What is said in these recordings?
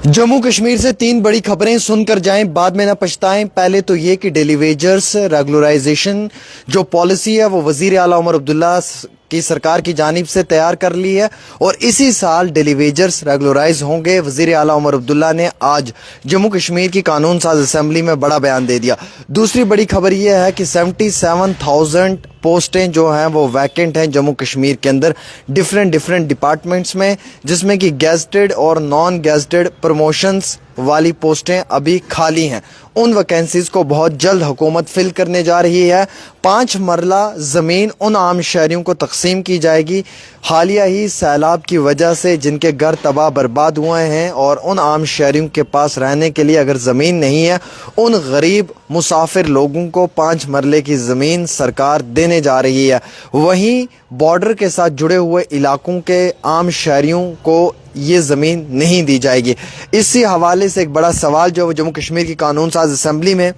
जम्मू कश्मीर से 3 बड़ी खबरें सुनकर जाएं, बाद में ना पछताएं। पहले तो ये कि डेली वेजर्स रेगुलराइजेशन जो पॉलिसी है वो वजीर आला उमर अब्दुल्ला की सरकार की जानिब से तैयार कर ली है और इसी साल डेली वेजर्स रेगुलराइज होंगे। वजीर आला उमर अब्दुल्ला ने आज जम्मू कश्मीर की कानून साज असम्बली में बड़ा बयान दे दिया। दूसरी बड़ी खबर यह है कि 77,000 पोस्टें जो हैं वो वैकेंट हैं जम्मू कश्मीर के अंदर डिफरेंट डिपार्टमेंट्स में, जिसमें कि गेजेटेड और नॉन गेजेटेड प्रमोशंस वाली पोस्टें अभी खाली हैं। उन वैकेंसीज को बहुत जल्द हुकूमत फिल करने जा रही है। 5 मरला ज़मीन उन आम शहरियों को तकसीम की जाएगी हालिया ही सैलाब की वजह से जिनके घर तबाह बर्बाद हुए हैं, और उन आम शहरियों के पास रहने के लिए अगर ज़मीन नहीं है, उन गरीब मुसाफिर लोगों को 5 मरले की ज़मीन सरकार देने जा रही है। वहीं बॉर्डर के साथ जुड़े हुए इलाकों के आम शहरियों को ये ज़मीन नहीं दी जाएगी। इसी हवाले से एक बड़ा सवाल जो जम्मू कश्मीर की कानून साज असम्बली में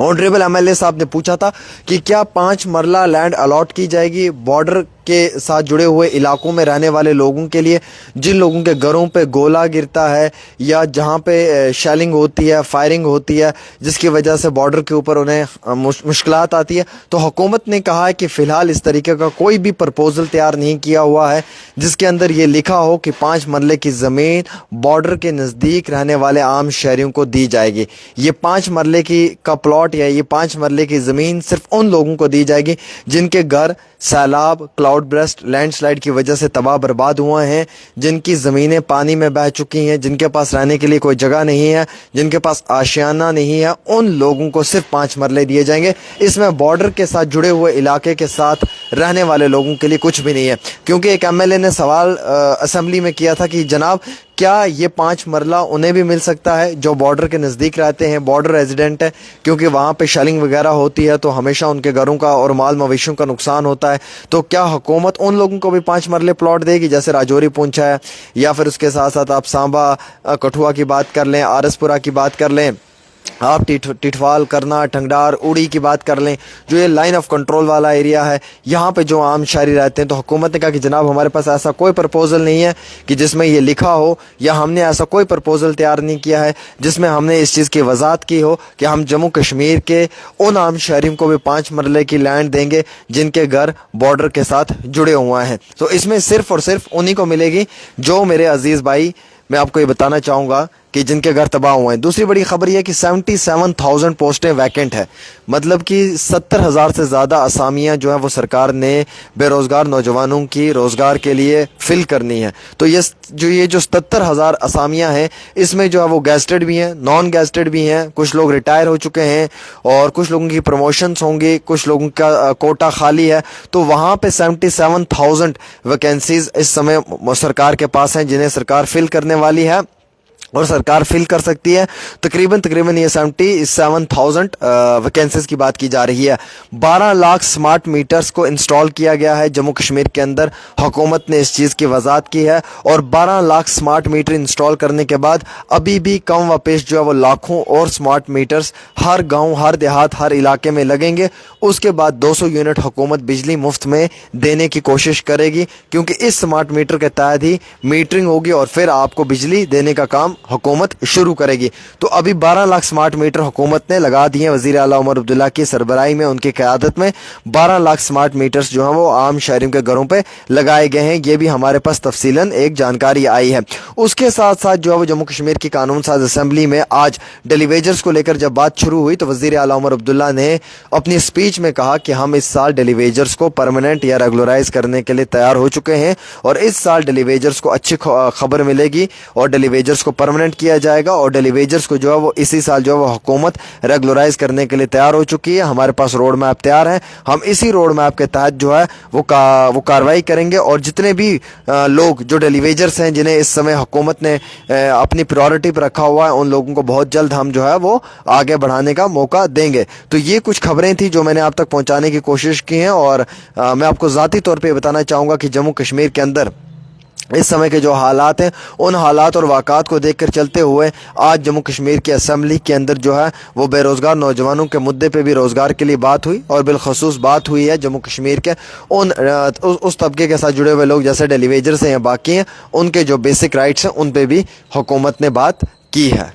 ऑनरेबल एमएलए साहब ने पूछा था कि क्या 5 मरला लैंड अलॉट की जाएगी बॉर्डर के साथ जुड़े हुए इलाकों में रहने वाले लोगों के लिए, जिन लोगों के घरों पे गोला गिरता है या जहां पे शेलिंग होती है, फायरिंग होती है, जिसकी वजह से बॉर्डर के ऊपर उन्हें मुश्किलात आती है। तो हुकूमत ने कहा है कि फ़िलहाल इस तरीके का कोई भी प्रपोजल तैयार नहीं किया हुआ है जिसके अंदर ये लिखा हो कि 5 मरले की ज़मीन बॉर्डर के नज़दीक रहने वाले आम शहरियों को दी जाएगी। ये 5 मरले का प्लॉट या ये 5 मरले की ज़मीन सिर्फ उन लोगों को दी जाएगी जिनके घर सैलाब, क्लाउड ब्रस्ट, लैंडस्लाइड की वजह से तबाह बर्बाद हुए हैं, जिनकी ज़मीनें पानी में बह चुकी हैं, जिनके पास रहने के लिए कोई जगह नहीं है, जिनके पास आशियाना नहीं है, उन लोगों को सिर्फ 5 मरले दिए जाएंगे। इसमें बॉर्डर के साथ जुड़े हुए इलाके के साथ रहने वाले लोगों के लिए कुछ भी नहीं है। क्योंकि एक एमएलए ने सवाल असम्बली में किया था कि जनाब क्या ये 5 मरला उन्हें भी मिल सकता है जो बॉर्डर के नज़दीक रहते हैं, बॉर्डर रेजिडेंट है, क्योंकि वहाँ पे शेलिंग वगैरह होती है तो हमेशा उनके घरों का और माल मवेशियों का नुकसान होता है। तो क्या हुकूमत उन लोगों को भी 5 मरले प्लॉट देगी जैसे राजौरी पूंछ है, या फिर उसके साथ साथ आप सांबा कठुआ की बात कर लें, आरसपुरा की बात कर लें, आप टिटवाल, करना, ठंगडार, उड़ी की बात कर लें, जो ये लाइन ऑफ कंट्रोल वाला एरिया है, यहाँ पे जो आम शहरी रहते हैं। तो हुकूमत ने कहा कि जनाब हमारे पास ऐसा कोई प्रपोजल नहीं है कि जिसमें ये लिखा हो, या हमने ऐसा कोई प्रपोजल तैयार नहीं किया है जिसमें हमने इस चीज़ की वजाहत की हो कि हम जम्मू कश्मीर के उन आम शहरियों को भी 5 मरले की लैंड देंगे जिनके घर बॉर्डर के साथ जुड़े हुए हैं। तो इसमें सिर्फ और सिर्फ उन्हीं को मिलेगी जो मेरे अजीज़ भाई, मैं आपको ये बताना चाहूँगा कि जिनके घर तबाह हुए हैं। दूसरी बड़ी खबर यह है कि 77,000 पोस्टें वैकेंट है, मतलब कि 70,000 से ज़्यादा असामियाँ जो हैं वो सरकार ने बेरोज़गार नौजवानों की रोज़गार के लिए फ़िल करनी है। तो ये जो 77,000 असामियाँ हैं, इसमें जो है वो गेजेटेड भी हैं, नॉन गेजेटेड भी हैं, कुछ लोग रिटायर हो चुके हैं और कुछ लोगों की प्रमोशंस होंगी, कुछ लोगों का कोटा खाली है। तो वहाँ पे 77,000 वैकेंसीज इस समय सरकार के पास हैं जिन्हें सरकार फिल करने वाली है, और सरकार फिल कर सकती है। तकरीबन ये 77,000 वैकेंसीज की बात की जा रही है। 12 लाख स्मार्ट मीटर्स को इंस्टॉल किया गया है जम्मू कश्मीर के अंदर, हुकूमत ने इस चीज़ की वजाहत की है। और 12 लाख स्मार्ट मीटर इंस्टॉल करने के बाद अभी भी कम व पेश जो है वो लाखों और स्मार्ट मीटर्स हर गाँव, हर देहात, हर इलाके में लगेंगे। उसके बाद 200 यूनिट हुकूमत बिजली मुफ्त में देने की कोशिश करेगी, क्योंकि इस स्मार्ट मीटर के तहत ही मीटरिंग होगी और फिर आपको बिजली देने का काम हुकूमत शुरू करेगी। तो अभी 12 लाख स्मार्ट मीटर हुकूमत ने लगा दिए हैं। वज़ीर आला उमर अब्दुल्ला की सरबराही में, उनकी क़यादत में 12 लाख स्मार्ट मीटर्स जो हैं वो आम शहरियों के घरों पे लगाए गए हैं। ये भी हमारे पास तफसीलन एक जानकारी आई है। उसके साथ साथ जो है वो जम्मू कश्मीर की कानून साज असम्बली में आज डेली वेजर्स को लेकर जब बात शुरू हुई तो वज़ीर आला उमर अब्दुल्ला ने अपनी स्पीच में कहा कि हम इस साल डेली वेजर्स को परमानेंट या रेगुलराइज करने के लिए तैयार हो चुके हैं, और इस साल डेली वेजर्स को अच्छी खबर मिलेगी और डेली वेजर्स को परमानेंट किया जाएगा, और डेली वेजर्स को जो है वो इसी साल जो है वो हुकूमत रेगुलराइज करने के लिए तैयार हो चुकी है। हमारे पास रोड मैप तैयार है, हम इसी रोड मैप के तहत जो है वो कार्रवाई करेंगे, और जितने भी लोग जो डेली वेजर्स हैं जिन्हें इस समय हुकूमत ने अपनी प्रायोरिटी पर रखा हुआ है, उन लोगों को बहुत जल्द हम जो है वो आगे बढ़ाने का मौका देंगे। तो ये कुछ खबरें थी जो मैंने आप तक पहुँचाने की कोशिश की हैं, और मैं आपको ज़ाती तौर पर बताना चाहूँगा कि जम्मू कश्मीर के अंदर اس سمے کے جو حالات ہیں ان حالات اور واقعات کو دیکھ کر چلتے ہوئے آج جموں کشمیر کی اسمبلی کے اندر جو ہے وہ بے روزگار نوجوانوں کے مدعے پہ بھی روزگار کے لیے بات ہوئی، اور بالخصوص بات ہوئی ہے جموں کشمیر کے اس طبقے کے ساتھ جڑے ہوئے لوگ جیسے ڈیلی ویجرز ہیں یا باقی ہیں، ان کے جو بیسک رائٹس ہیں ان پہ بھی حکومت نے بات کی ہے۔